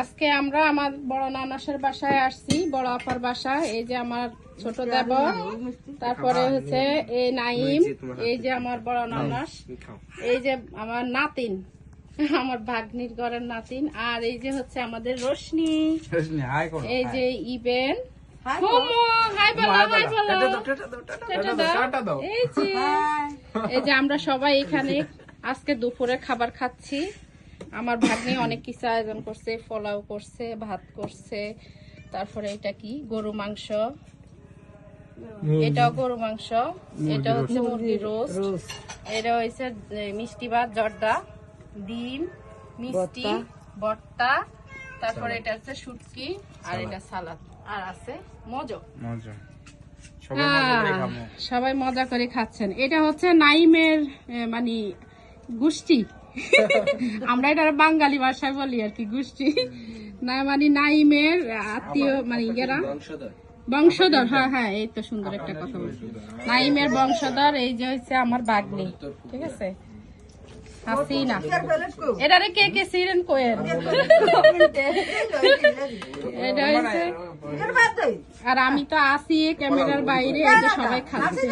আজকে আমরা আমার বড় নানাসের বাসায় আসছি, বড় আপার বাসায়। এই যে আমার ছোট দেবর, তারপরে হচ্ছে এই নাইম, এই যে আমার বড় নানাস, এই যে আমার নাতিন, আমার ভাগ্নির ঘরের নাতিন, আর এই যে হচ্ছে আমাদের রোশনি, এই যে ইবেন, এই যে আমরা সবাই এখানে আজকে দুপুরে খাবার খাচ্ছি। আমার ভাগ্নি অনেক কিছু আয়োজন করছে, পোলাও করছে, ভাত করছে, তারপরে এটা কি গরু মাংস, এটাও গরু মাংস, এটা হচ্ছে মুরগির রোস্ট, এটা হচ্ছে মিষ্টি ভাত, জর্দা, ডিম, মিষ্টি, ভর্তা, তারপরে এটা হচ্ছে শুটকি, আর এটা সালাদ, আর আছে মজো। সবাই মজা করে খাচ্ছেন। এটা হচ্ছে নাইমের মানে গোষ্ঠী, আমরা এটা বাঙালি ভাষায় বলি আর কি, গোষ্ঠী না, মানে নাইমের আত্মীয়, মানে ইয়েরা বংশধর। হ্যাঁ হ্যাঁ, এই তো সুন্দর একটা কথা বলছি, নাইমের বংশধর। এই যে হচ্ছে আমার ভাগ্নি, ঠিক আছে, হাসিনা। এটারে কে কে সিরেন কোয়েন, এটা হচ্ছে। আর আমি তো আসি ক্যামেরার বাইরে, এই যে সবাই খাচ্ছে,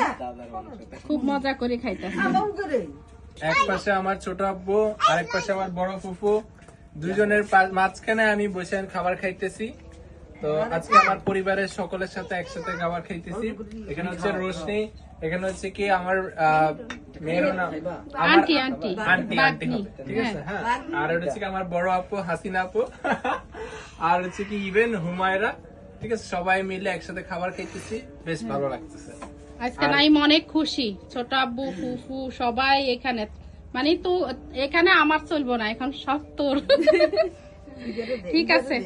খুব মজা করে খাইতেছে। এক পাশে আমার ছোট আব্বু, আরেক পাশে আমার বড় ফুফু, দুইজনের মাঝখানে আমি বসে খাবার খাইতেছি। তো আজকে আমার পরিবারের সকলের সাথে একসাথে খাবার খাইতেছি। এখানে হচ্ছে রোশনি, এখানে হচ্ছে কি আমার মেয়েরও নাম আন্টি, আন্টি আন্টি হবে, ঠিক আছে। হ্যাঁ, আর হচ্ছে কি আমার বড় আপু হাসিনা আপু, আর হচ্ছে কি ইভেন হুমায়রা, ঠিক আছে। সবাই মিলে একসাথে খাবার খাইতেছি, বেশ ভালো লাগতেছে আজকে। নাইম অনেক খুশি, ছোট আব্বু, ফুফু সবাই এখানে, মানে তো এখানে আমার চলবো না এখন, সব তোর, ঠিক আছে।